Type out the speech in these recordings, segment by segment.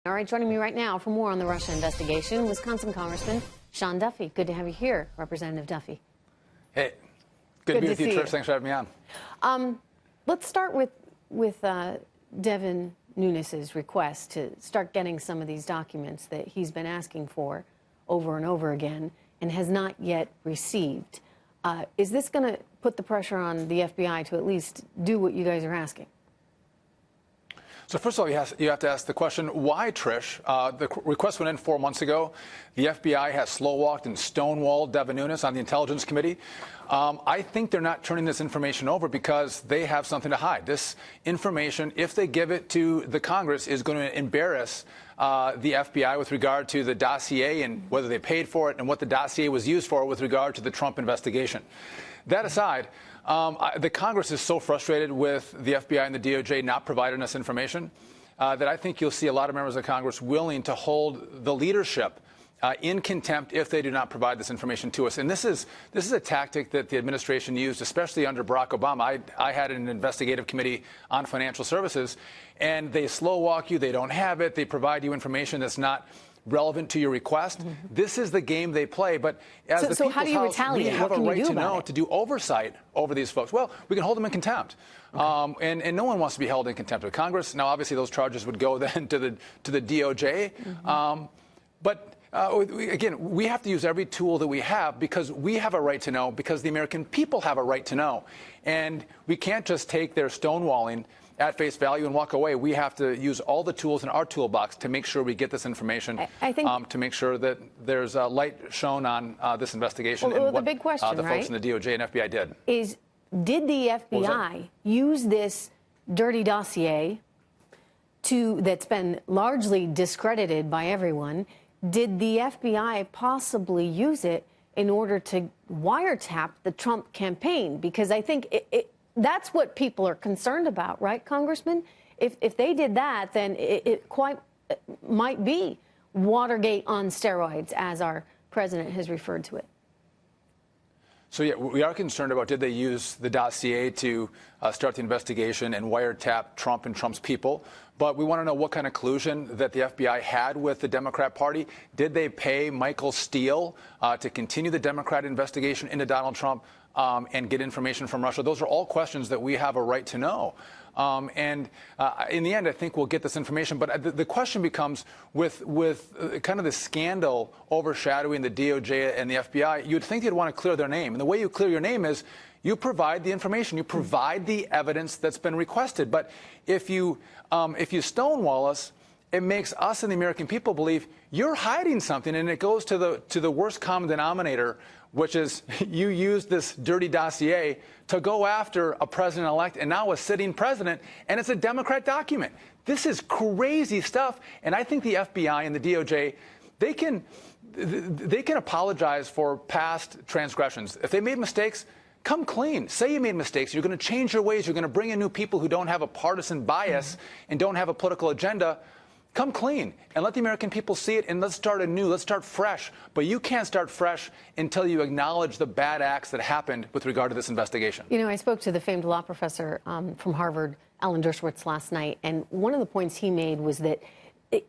All right, joining me right now for more on the Russia investigation, Wisconsin Congressman Sean Duffy. Good to have you here, Representative Duffy. Hey, good to be with you, Trish. Thanks for having me on. Let's start with Devin Nunes' request to start getting some of these documents that he's been asking for over and over again and has not yet received. Is this going to put the pressure on the FBI to at least do what you guys are asking? So first of all, you have to ask the question, why, Trish? The request went in 4 months ago. The FBI has slow-walked and stonewalled Devin Nunes on the Intelligence Committee. I think they're not turning this information over because they have something to hide. This information, if they give it to the Congress, is going to embarrass the FBI with regard to the dossier and whether they paid for it and what the dossier was used for with regard to the Trump investigation. That aside, the Congress is so frustrated with the FBI and the DOJ not providing us information that I think you'll see a lot of members of Congress willing to hold the leadership in contempt if they do not provide this information to us. And this is a tactic that the administration used, especially under Barack Obama. I had an investigative committee on financial services, and they slow walk you. They don't have it. They provide you information that's not relevant to your request. This is the game they play. But as the People's how do you House, retaliate? we have a right to know, it? to do oversight over these folks. Well, we can hold them in contempt. Okay. And no one wants to be held in contempt of Congress. Now, obviously, those charges would go then to the DOJ. Again, we have to use every tool that we have because we have a right to know, because the American people have a right to know. And we can't just take their stonewalling at face value and walk away. We have to use all the tools in our toolbox to make sure we get this information, to make sure that there's light shown on this investigation and what the big question, the folks in the DOJ and FBI did. Did the FBI use this dirty dossier that's been largely discredited by everyone? Did the FBI possibly use it in order to wiretap the Trump campaign? Because I think that's what people are concerned about, right, Congressman? If they did that, then it quite might be Watergate on steroids, as our president has referred to it. So, yeah, we are concerned about, did they use the dossier to start the investigation and wiretap Trump and Trump's people? But we want to know what kind of collusion that the FBI had with the Democrat Party. Did they pay Michael Steele to continue the Democrat investigation into Donald Trump and get information from Russia? Those are all questions that we have a right to know. In the end, I think we'll get this information. But the question becomes, with kind of the scandal overshadowing the DOJ and the FBI, you'd think they'd want to clear their name. And the way you clear your name is you provide the information, you provide the evidence that's been requested. But if you stonewall us, it makes us and the American people believe you're hiding something, and it goes to the worst common denominator, which is you used this dirty dossier to go after a president-elect and now a sitting president, and it's a Democrat document. This is crazy stuff, and I think the FBI and the DOJ, they can apologize for past transgressions. If they made mistakes, come clean. Say you made mistakes. You're going to change your ways. You're going to bring in new people who don't have a partisan bias and don't have a political agenda. Come clean and let the American people see it, and let's start anew. Let's start fresh. But you can't start fresh until you acknowledge the bad acts that happened with regard to this investigation. You know, I spoke to the famed law professor from Harvard, Alan Dershowitz, last night, and one of the points he made was that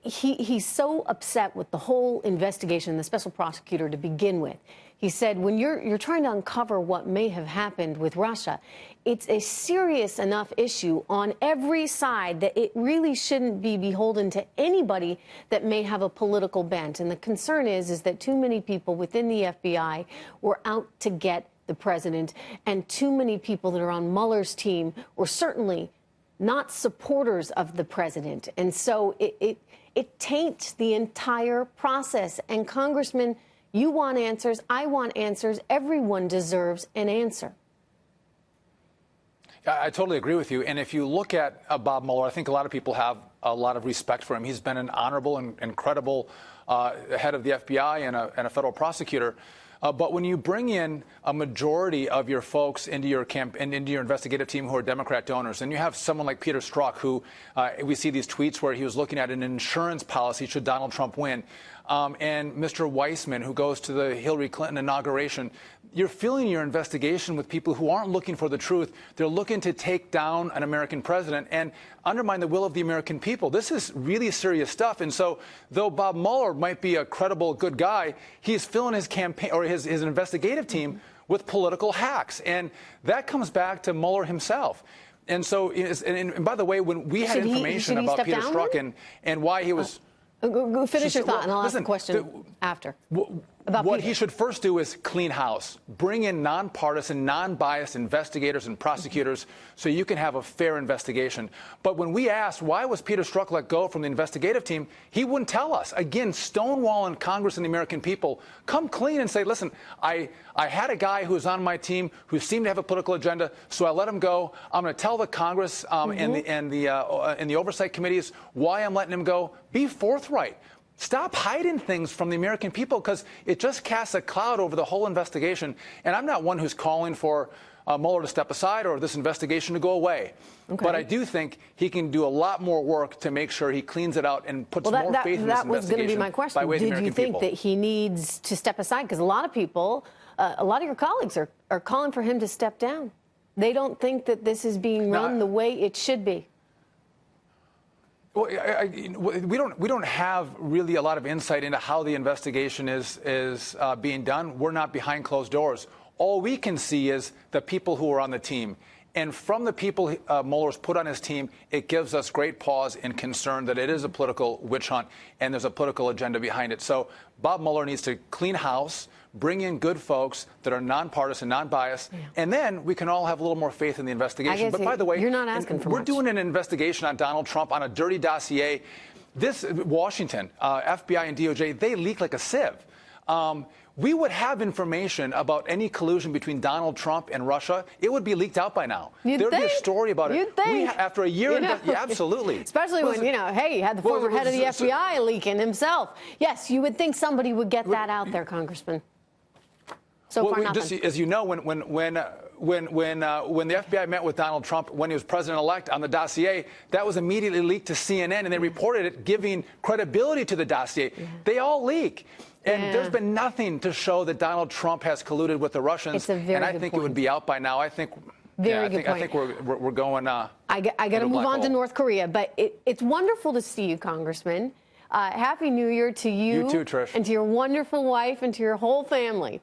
he's so upset with the whole investigation, the special prosecutor to begin with. He said, when you're trying to uncover what may have happened with Russia, it's a serious enough issue on every side that it really shouldn't be beholden to anybody that may have a political bent. And the concern is that too many people within the FBI were out to get the president, and too many people that are on Mueller's team were certainly not supporters of the president. And so it taints the entire process. And Congressman, you want answers. I want answers. Everyone deserves an answer. I totally agree with you. And if you look at Bob Mueller, I think a lot of people have a lot of respect for him. He's been an honorable and credible head of the FBI and a federal prosecutor. But when you bring in a majority of your folks into your into your investigative team who are Democrat donors, and you have someone like Peter Strzok, who we see these tweets where he was looking at an insurance policy should Donald Trump win. and Mr. Weissman, who goes to the Hillary Clinton inauguration. You're filling your investigation with people who aren't looking for the truth. They're looking to take down an American president and undermine the will of the American people. This is really serious stuff. And so, though Bob Mueller might be a credible, good guy, he's filling his campaign or his investigative team with political hacks. And that comes back to Mueller himself. And so, and by the way, when we had information about Peter Strzok and why he was... Finish your thought, and I'll ask the question after. What he should first do is clean house. Bring in nonpartisan, non-biased investigators and prosecutors so you can have a fair investigation. But when we asked why was Peter Strzok let go from the investigative team, he wouldn't tell us. Again, stonewalling Congress and the American people. Come clean and say, listen, I had a guy who was on my team who seemed to have a political agenda, so I let him go. I'm going to tell the Congress and the oversight committees why I'm letting him go. Be forthright. Stop hiding things from the American people, because it just casts a cloud over the whole investigation. And I'm not one who's calling for Mueller to step aside or this investigation to go away. Okay. But I do think he can do a lot more work to make sure he cleans it out and puts more faith in this investigation. That was going to be my question. Did you think that he needs to step aside? Because a lot of people, a lot of your colleagues are calling for him to step down. They don't think that this is being run the way it should be. Well, we don't have really a lot of insight into how the investigation is being done. We're not behind closed doors. All we can see is the people who are on the team. And from the people Mueller's put on his team, it gives us great pause and concern that it is a political witch hunt and there's a political agenda behind it. So Bob Mueller needs to clean house, bring in good folks that are nonpartisan, non-biased, and then we can all have a little more faith in the investigation. But by the way, you're not asking for we're doing an investigation on Donald Trump on a dirty dossier. This Washington, FBI and DOJ, they leak like a sieve. We would have information about any collusion between Donald Trump and Russia. It would be leaked out by now. There'd be a story about it. You'd think. After a year, yeah, absolutely. Especially when, hey, you had the former head of the FBI leaking himself. Yes, you would think somebody would get that out there, Congressman. So far, nothing. Just, as you know, when the FBI met with Donald Trump when he was president-elect on the dossier, that was immediately leaked to CNN, and they reported it, giving credibility to the dossier. Yeah. They all leak. And there's been nothing to show that Donald Trump has colluded with the Russians. It's a very and I think it would be out by now. I think. Very good point. I think we're going. I got to move on to North Korea, but it's wonderful to see you, Congressman. Happy New Year to you. You too, Trish. And to your wonderful wife and to your whole family.